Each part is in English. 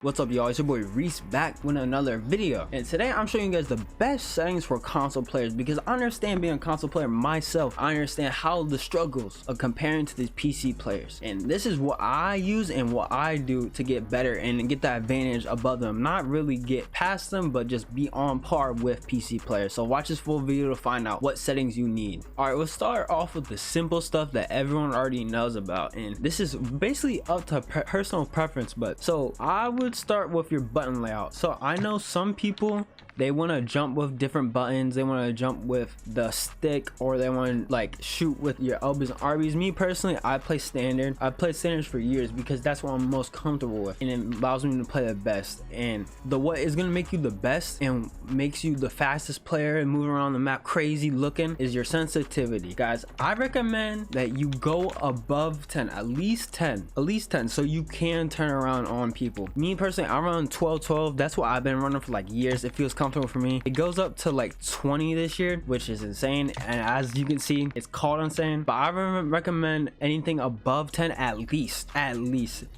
What's up, y'all? It's your boy Reese back with another video, and today I'm showing you guys the best settings for console players, because I understand being a console player myself. I understand how the struggles of comparing to these PC players, and this is what I use and what I do to get better and get that advantage above them. Not really get past them, but just be on par with PC players. So watch this full video to find out what settings you need. All right, we'll start off with the simple stuff that everyone already knows about, and this is basically up to personal preference. But so I would start with your button layout. So I know some people, they want to jump with different buttons. They want to jump with the stick, or they want to like shoot with your elbows and RBs. Me personally, I play standard. I've played standards for years because that's what I'm most comfortable with, and it allows me to play the best. And what is going to make you the best and makes you the fastest player and moving around the map crazy looking is your sensitivity. Guys, I recommend that you go above 10, at least 10, so you can turn around on people. Me personally, I run 12. That's what I've been running for like years. It feels comfortable for me. It goes up to like 20 this year, which is insane, and as you can see, it's called insane. But I recommend anything above 10, at least,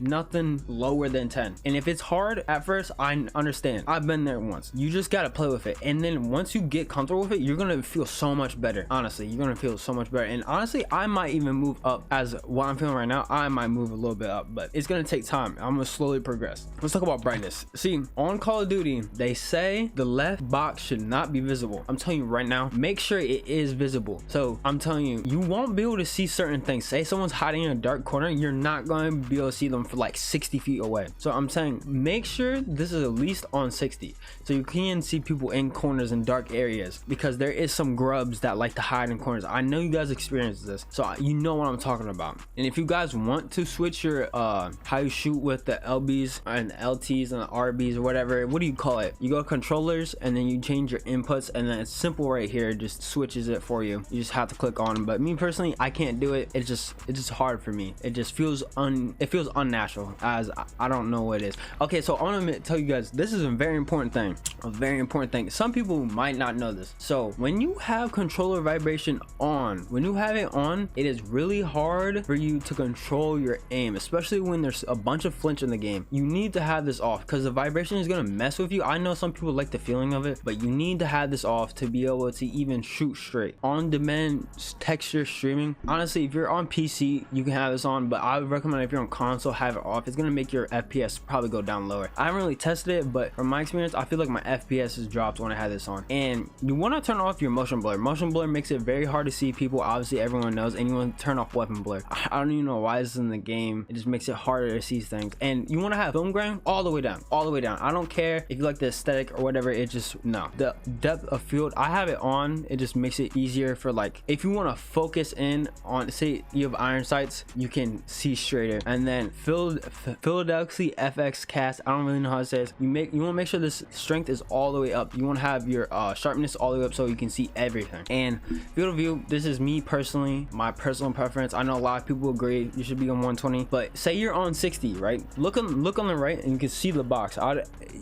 nothing lower than 10. And if it's hard at first, I understand. I've been there once. You just gotta play with it, and then once you get comfortable with it, you're gonna feel so much better. Honestly, you're gonna feel so much better. And honestly, I might even move up. As what I'm feeling right now, I might move a little bit up, but it's gonna take time. I'm gonna slowly progress. Let's talk about brightness. See, on Call of Duty, they say the left box should not be visible. I'm telling you right now, make sure it is visible. So I'm telling you, you won't be able to see certain things. Say someone's hiding in a dark corner, you're not going to be able to see them for like 60 feet away. So I'm saying make sure this is at least on 60, so you can see people in corners and dark areas, because there is some grubs that like to hide in corners. I know you guys experience this, so you know what I'm talking about. And if you guys want to switch your how you shoot with the LBs and the LTs and the RBs or whatever, what do you call it? You go to controllers, and then you change your inputs, and then it's simple right here. It just switches it for you. You just have to click on. But me personally, I can't do it. It's just hard for me. It just feels unnatural, as I don't know what it is. Okay, so I want to tell you guys, this is a very important thing. Some people might not know this. So when you have controller vibration on, when you have it on, it is really hard for you to control your aim, especially when there's a bunch of flinch in the game. You need to have this off, because the vibration is going to mess with you. I know some people like the feeling of it, but you need to have this off to be able to even shoot straight. On demand texture streaming, honestly, if you're on PC, you can have this on, but I would recommend if you're on console, have it off. It's going to make your FPS probably go down lower. I haven't really tested it, but from my experience, I feel like my FPS has dropped when I had this on. And you want to turn off your motion blur. Motion blur makes it very hard to see people. Obviously, everyone knows. And you want to turn off weapon blur. I don't even know why this is in the game. It just makes it harder to see things. And you want to have film grain all the way down, I don't care if you like the aesthetic or whatever. It just, no, the depth of field, I have it on. It just makes it easier for, like, if you want to focus in on, say you have iron sights, you can see straighter. And then Philadelphia FX cast, I don't really know how to say this. You want to make sure this strength is all the way up. You want to have your sharpness all the way up so you can see everything. And field of view, this is me personally, my personal preference. I know a lot of people agree you should be on 120, but say you're on 60, right? Look on the right, and you can see the box.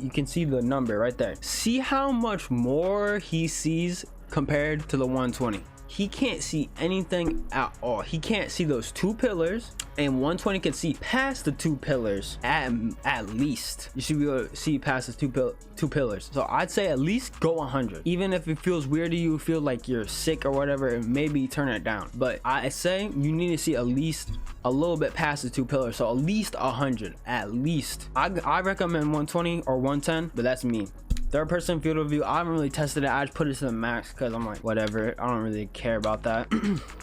You can see the number right there. See how much more he sees compared to the 120. He can't see anything at all. He can't see those two pillars, and 120 can see past the two pillars. At least you should be able to see past the two pillars. So I'd say at least go 100. Even if it feels weird to you, feel like you're sick or whatever, maybe turn it down. But I say you need to see at least a little bit past the two pillars, so at least 100. At least I recommend 120 or 110, but that's me. Third person field of view, I haven't really tested it. I just put it to the max because I'm like, whatever, I don't really care about that.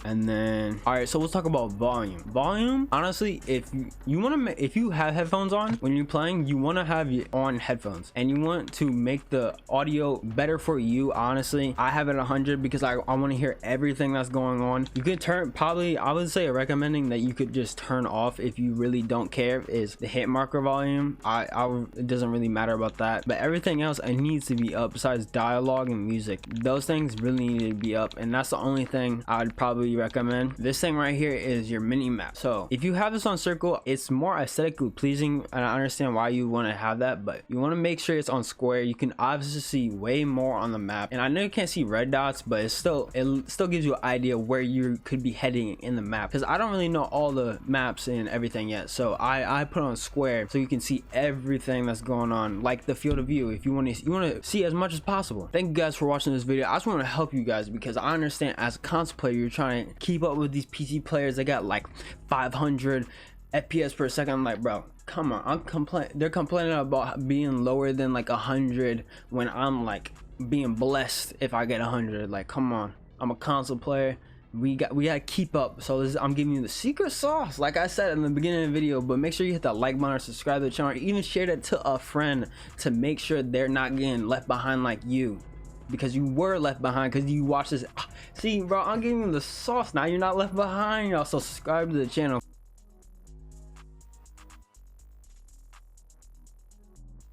And then, all right, so let's talk about volume. Honestly, if you have headphones on when you're playing, you want to have your on headphones, and you want to make the audio better for you. Honestly, I have it at 100 because I want to hear everything that's going on. You could turn, probably I would say recommending that you could just turn off if you really don't care, is the hit marker volume. It doesn't really matter about that, but everything else, and it needs to be up besides dialogue and music. Those things really need to be up, and that's the only thing I'd probably recommend. This thing right here is your mini map. So if you have this on circle, it's more aesthetically pleasing, and I understand why you want to have that, but you want to make sure it's on square. You can obviously see way more on the map, and I know you can't see red dots, but it still gives you an idea where you could be heading in the map, because I don't really know all the maps and everything yet. So I put on square so you can see everything that's going on, like the field of view. If you want to see as much as possible. Thank you guys for watching this video. I just want to help you guys, because I understand as a console player, you're trying to keep up with these PC players. They got like 500 FPS per second. I'm like, bro, come on. They're complaining about being lower than like 100 when I'm like being blessed if I get 100. Like, come on, I'm a console player. We gotta keep up. So I'm giving you the secret sauce, like I said in the beginning of the video. But make sure you hit that like button, subscribe to the channel, even share that to a friend to make sure they're not getting left behind like you, because you were left behind because you watched this. See, bro, I'm giving you the sauce. Now you're not left behind, y'all. So subscribe to the channel.